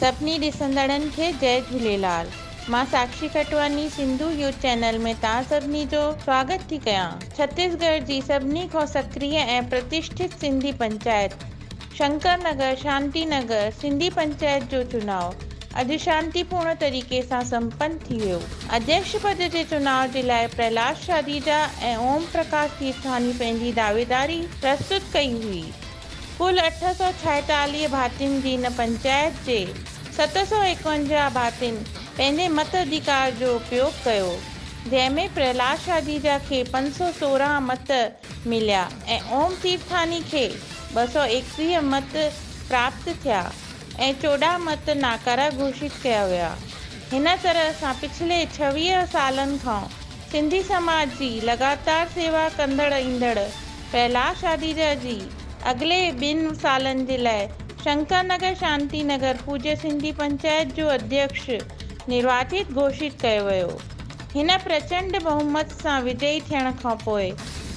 सभिनी ॾिसंदड़नि खे जय झूलेलाल। मां साक्षी खटवानी सिंधु यूथ चैनल में तव्हां सभिनी जो स्वागत थी कयां। छत्तीसगढ़ जी सभिनी खां सक्रिय ऐं प्रतिष्ठित सिंधी पंचायत शंकर नगर शांति नगर सिंधी पंचायत जो चुनाव अॼु शांतिपूर्ण तरीक़े सां संपन्न थी वियो। अध्यक्ष पद जे चुनाव जे लाइ प्रहलाद शादीजा ऐं ओम प्रकाश तीर्थानी पंहिंजी दावेदारी प्रस्तुत कई हुई। कुल 846 भातियुनि जी इन पंचायत जे 751 भातियुनि पंहिंजे मताधिकार जो उपयोग कयो, जंहिंमें प्रहलाद शादीजा खे 516 मत मिलिया ऐं ओम तीर्थानी खे 221 मत प्राप्त थिया ऐं 14 मत नाकारा घोषित कया विया। हिन तरह सां पिछले 26 सालनि खां सिंधी समाज जी लगातार सेवा कंदड़ ईंदड़ प्रहलाद शादीजा जी अॻिले 2 सालनि जे लाइ शंकर नगर शांति नगर पूज्य सिंधी पंचायत जो अध्यक्ष निर्वाचित घोषित कयो वियो। हिन प्रचंड बहुमत सां विजयी थियण खां पोइ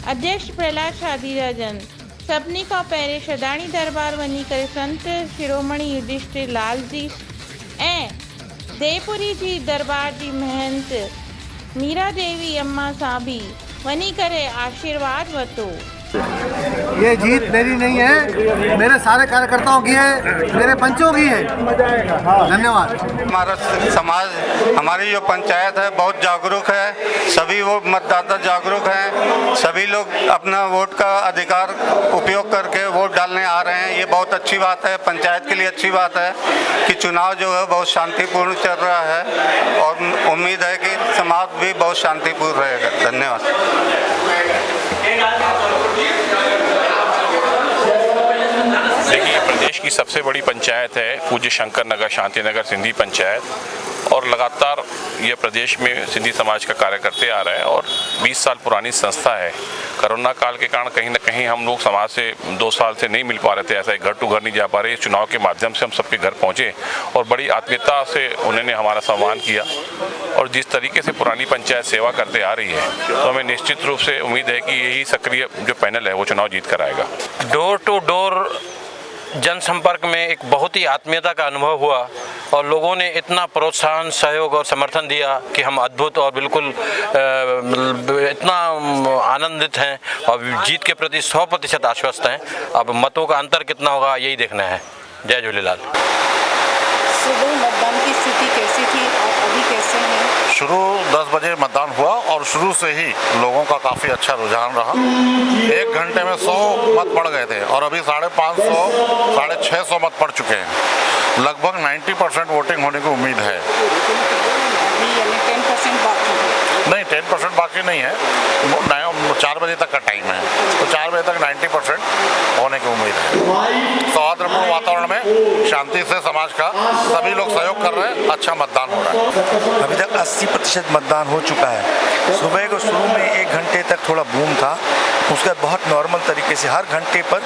अध्यक्ष प्रहलाद शादीजा जन सभिनी खां पहिरें शदाणी दरबार वञी करे संत शिरोमणी युधिष्ठिर लाल जी ऐं देवपुरी जी दरबार जी महंत मीरा देवी अम्मा सां भी वञी करे आशीर्वाद वरितो। ये जीत मेरी नहीं है, मेरे सारे कार्यकर्ताओं की है, मेरे पंचों की है। धन्यवाद। हमारा समाज, हमारी जो पंचायत है बहुत जागरूक है, सभी वो मतदाता जागरूक हैं, सभी लोग अपना वोट का अधिकार उपयोग करके वोट डालने आ रहे हैं। ये बहुत अच्छी बात है, पंचायत के लिए अच्छी बात है कि चुनाव जो है बहुत शांतिपूर्ण चल रहा है और उम्मीद है कि समाज भी बहुत शांतिपूर्ण रहेगा। धन्यवाद। देखिए, प्रदेश की सबसे बड़ी पंचायत है पूज्य शंकर नगर शांति नगर सिंधी पंचायत, और लगातार ये प्रदेश में सिंधी समाज का कार्य करते आ रहा है और 20 साल पुरानी संस्था है। कोरोना काल के कारण कहीं ना कहीं हम लोग समाज से 2 साल से नहीं मिल पा रहे थे, ऐसा घर टू घर नहीं जा पा रहे। चुनाव के माध्यम से हम सबके घर पहुँचे और बड़ी आत्मीयता से उन्होंने हमारा सम्मान किया, और जिस तरीके से पुरानी पंचायत सेवा करते आ रही है तो हमें निश्चित रूप से उम्मीद है कि यही सक्रिय जो पैनल है वो चुनाव जीत कर आएगा। डोर टू डोर जनसंपर्क में एक बहुत ही आत्मीयता का अनुभव हुआ और लोगों ने इतना प्रोत्साहन, सहयोग और समर्थन दिया कि हम अद्भुत और बिल्कुल इतना आनंदित हैं और जीत के प्रति 100% आश्वस्त हैं। अब मतों का अंतर कितना होगा यही देखना है। जय झूलेलाल। सुबह मतदान की स्थिति कैसी थी और अभी कैसे हैं? शुरू 10 बजे मतदान हुआ और शुरू से ही लोगों का काफ़ी अच्छा रुझान रहा। 1 घंटे में 100 मत पड़ गए थे और अभी 550, 650 मत पड़ चुके हैं। लगभग 90% वोटिंग होने की उम्मीद है। अभी यानी 10% बाकी है? नहीं, 10% बाकी नहीं है, 4 बजे तक का टाइम है, तो 4 बजे तक 90% होने की उम्मीद है। सौहार्दपूर्ण वातावरण में शांति से समाज का सभी लोग सहयोग कर रहे हैं, अच्छा मतदान हो रहा है। अभी तक 80% मतदान हो चुका है। सुबह को शुरू में 1 घंटे तक थोड़ा बूम था, उसके बाद बहुत नॉर्मल तरीके से हर घंटे पर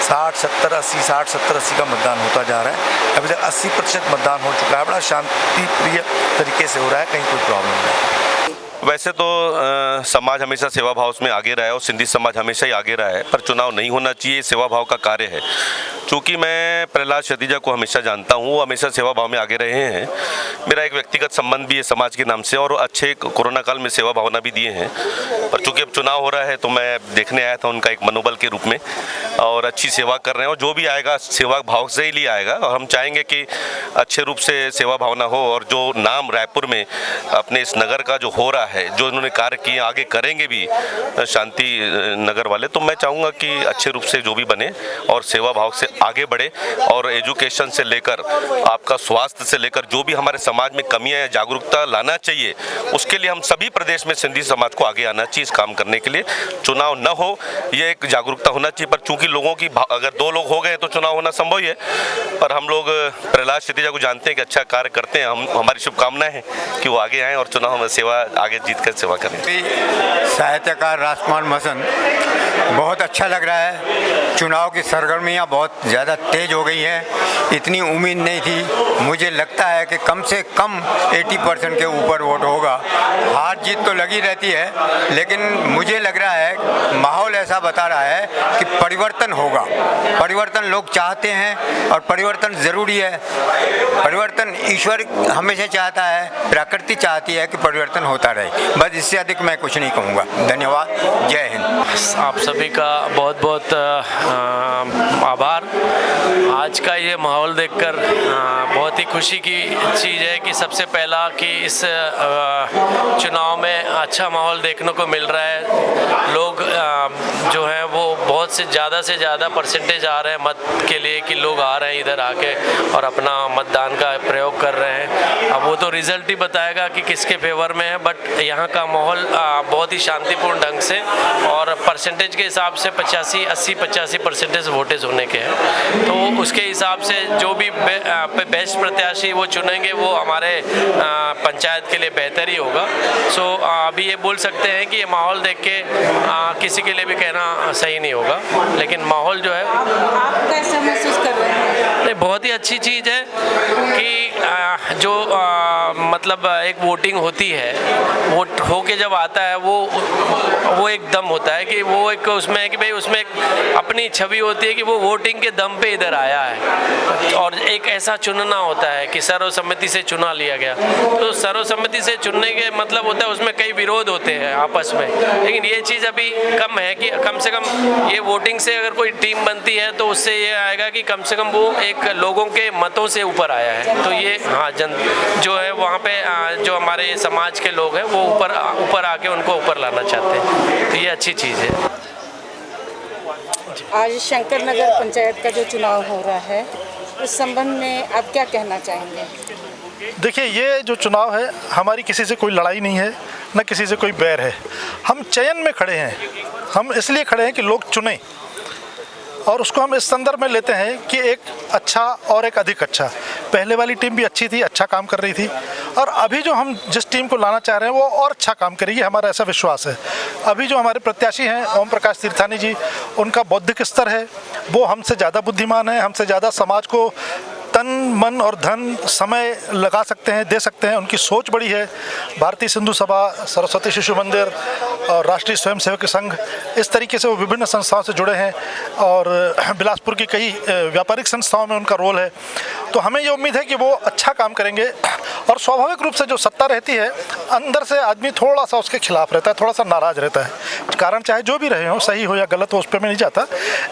60, 70, 80, 60, 70, 80 का मतदान होता जा रहा है। अभी तक 80% मतदान हो चुका है। बड़ा शांति प्रिय तरीके से हो रहा है, कहीं कोई प्रॉब्लम नहीं। वैसे तो समाज हमेशा सेवा भाव में आगे रहा है और सिंधी समाज हमेशा ही आगे रहा है, पर चुनाव नहीं होना चाहिए, सेवा भाव का कार्य है। चूँकि मैं प्रहलाद शादीजा को हमेशा जानता हूँ, वो हमेशा सेवा भाव में आगे रहे हैं। मेरा एक व्यक्तिगत संबंध भी है समाज के नाम से और अच्छे कोरोना काल में सेवा भावना भी दिए हैं। पर चूँकि अब चुनाव हो रहा है तो मैं देखने आया था उनका एक मनोबल के रूप में, और अच्छी सेवा कर रहे हैं और जो भी आएगा सेवा भाव से ही लिए आएगा। और हम चाहेंगे कि अच्छे रूप से सेवा भावना हो और जो नाम रायपुर में अपने इस नगर का जो हो रहा है, जो उन्होंने कार्य किए आगे करेंगे भी शांति नगर वाले, तो मैं चाहूँगा कि अच्छे रूप से जो भी बने और सेवा भाव से आगे बढ़े और एजुकेशन से लेकर आपका स्वास्थ्य से लेकर जो भी हमारे समाज में कमियां या जागरूकता लाना चाहिए, उसके लिए हम सभी प्रदेश में सिंधी समाज को आगे आना चाहिए इस काम करने के लिए। चुनाव न हो ये एक जागरूकता होना चाहिए, पर चूंकि लोगों की अगर 2 लोग हो गए तो चुनाव होना संभव ही है। पर हम लोग प्रहलाद शादीजा को जानते हैं कि अच्छा कार्य करते हैं, हमारी शुभकामनाएं हैं कि वो आगे आएँ और चुनाव में सेवा आगे आगे जीत कर सेवा करें। साहित्यकार राजकुमार मसंद, बहुत अच्छा लग रहा है। चुनाव की सरगर्मियां बहुत ज़्यादा तेज हो गई हैं। इतनी उम्मीद नहीं थी। मुझे लगता है कि कम से कम 80% के ऊपर वोट होगा। हार जीत तो लगी रहती है, लेकिन मुझे लग रहा है माहौल ऐसा बता रहा है कि परिवर्तन होगा। परिवर्तन लोग चाहते हैं और परिवर्तन ज़रूरी है। परिवर्तन ईश्वर हमेशा चाहता है, प्रकृति चाहती है कि परिवर्तन होता रहे। बस इससे अधिक मैं कुछ नहीं कहूँगा। धन्यवाद। जय हिंद। आप सभी का बहुत बहुत आभार। आज का ये माहौल देखकर बहुत ही खुशी की चीज़ है कि सबसे पहला कि इस चुनाव में अच्छा माहौल देखने को मिल रहा है। लोग जो हैं वो बहुत से ज़्यादा परसेंटेज आ रहे हैं मत के लिए कि लोग आ रहे हैं इधर आके और अपना मतदान का प्रयोग कर रहे हैं। अब वो तो रिज़ल्ट ही बताएगा कि किसके फेवर में है, बट यहाँ का माहौल बहुत ही शांतिपूर्ण ढंग से और परसेंटेज के हिसाब से 85-80-85% वोटेज होने के हैं। तो उसके हिसाब से जो भी बेस्ट प्रत्याशी वो चुनेंगे वो हमारे पंचायत के लिए बेहतर ही होगा। सो अभी ये बोल सकते हैं कि ये माहौल देख के किसी के लिए भी कहना सही नहीं होगा, लेकिन माहौल जो है आप कैसा महसूस कर रहे हैं? बहुत ही अच्छी चीज़ है कि जो मतलब एक वोटिंग होती है, वोट होके जब आता है वो एक दम होता है कि वो एक उसमें है कि भाई उसमें एक अपनी छवि होती है कि वो वोटिंग के दम पे इधर आया है। और एक ऐसा चुनना होता है कि सर्वसम्मति से चुना लिया गया। तो सर्वसम्मति से चुनने के मतलब होता है उसमें कई विरोध होते हैं आपस में, लेकिन ये चीज़ अभी कम है कि कम से कम ये वोटिंग से अगर कोई टीम बनती है तो उससे ये आएगा कि कम से कम वो एक लोगों के मतों से ऊपर आया है। तो ये जो है वहाँ पे जो हमारे समाज के लोग हैं वो ऊपर आके उनको ऊपर लाना चाहते हैं। तो ये अच्छी चीज़ है। आज शंकर नगर पंचायत का जो चुनाव हो रहा है उस संबंध में आप क्या कहना चाहेंगे? देखिए, ये जो चुनाव है हमारी किसी से कोई लड़ाई नहीं है, न किसी से कोई बैर है। हम चयन में खड़े हैं। हम इसलिए खड़े हैं कि लोग चुनें, और उसको हम इस संदर्भ में लेते हैं कि एक अच्छा और एक अधिक अच्छा। पहले वाली टीम भी अच्छी थी, अच्छा काम कर रही थी, और अभी जो हम जिस टीम को लाना चाह रहे हैं वो और अच्छा काम करेगी, हमारा ऐसा विश्वास है। अभी जो हमारे प्रत्याशी हैं ओम प्रकाश तीर्थानी जी, उनका बौद्धिक स्तर है वो हमसे ज़्यादा बुद्धिमान है, हमसे ज़्यादा समाज को तन मन और धन समय लगा सकते हैं, दे सकते हैं। उनकी सोच बड़ी है। भारतीय सिंधु सभा, सरस्वती शिशु मंदिर और राष्ट्रीय स्वयंसेवक संघ, इस तरीके से वो विभिन्न संस्थाओं से जुड़े हैं, और बिलासपुर की कई व्यापारिक संस्थाओं में उनका रोल है। तो हमें ये उम्मीद है कि वो अच्छा काम करेंगे। और स्वाभाविक रूप से जो सत्ता रहती है, अंदर से आदमी थोड़ा सा उसके खिलाफ रहता है, थोड़ा सा नाराज़ रहता है। कारण चाहे जो भी रहे हों, सही हो या गलत हो, उस पर मैं नहीं जाता,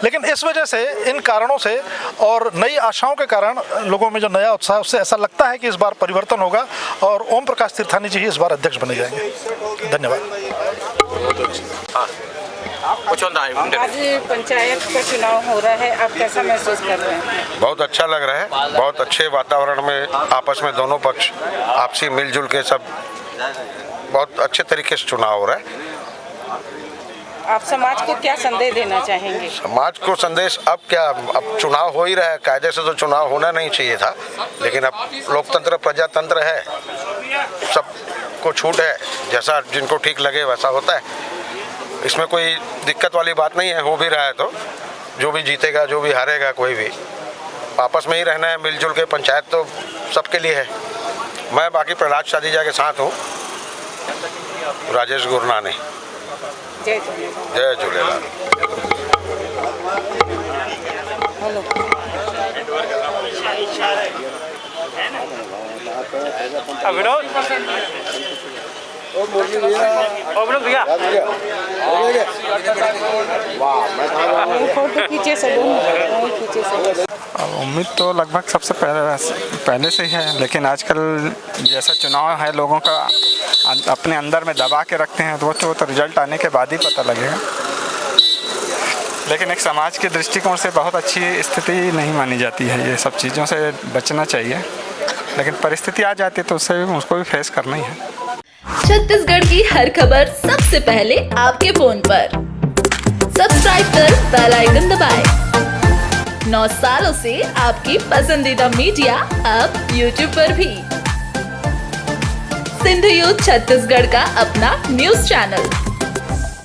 लेकिन इस वजह से, इन कारणों से और नई आशाओं के कारण लोगों में जो नया उत्साह, उससे ऐसा लगता है कि इस बार परिवर्तन होगा और ओम प्रकाश तीर्थानी जी ही इस बार अध्यक्ष बने जाएंगे। धन्यवाद। आज पंचायत का चुनाव हो रहा है, आप कैसा महसूस कर रहे हैं? बहुत अच्छा लग रहा है। बहुत अच्छे वातावरण में आपस में दोनों पक्ष आपसी मिलजुल के सब बहुत अच्छे तरीके से चुनाव हो रहा है। आप समाज को क्या संदेश देना चाहेंगे? समाज को संदेश अब क्या, अब चुनाव हो ही रहा है। कायदे से तो चुनाव होना नहीं चाहिए था, लेकिन अब लोकतंत्र प्रजातंत्र है, सबको छूट है, जैसा जिनको ठीक लगे वैसा होता है। इसमें कोई दिक्कत वाली बात नहीं है। हो भी रहा है तो जो भी जीतेगा, जो भी हारेगा, कोई भी आपस में ही रहना है, मिलजुल के। पंचायत तो सबके लिए है। मैं बाकी प्रहलाद शादीजा के साथ हूँ, राजेश गुरनानी। जय झूलेलाल। जय झूलेलाल। फोटो खींचे सब, खींचे सब। उम्मीद तो लगभग सबसे पहले से ही है, लेकिन आजकल जैसा चुनाव है लोगों का अपने अंदर में दबा के रखते हैं, तो वो तो रिजल्ट आने के बाद ही पता लगेगा। लेकिन एक समाज के दृष्टिकोण से बहुत अच्छी स्थिति नहीं मानी जाती है। ये सब चीज़ों से बचना चाहिए, लेकिन परिस्थिति आ जाती है तो उसको भी फेस करना ही है। छत्तीसगढ़ की हर खबर सबसे पहले आपके फोन पर। सब्सक्राइब कर बेल आइकन दबाएं। 9 सालों से आपकी पसंदीदा मीडिया अब YouTube पर भी। सिंधु यूथ छत्तीसगढ़ का अपना न्यूज चैनल।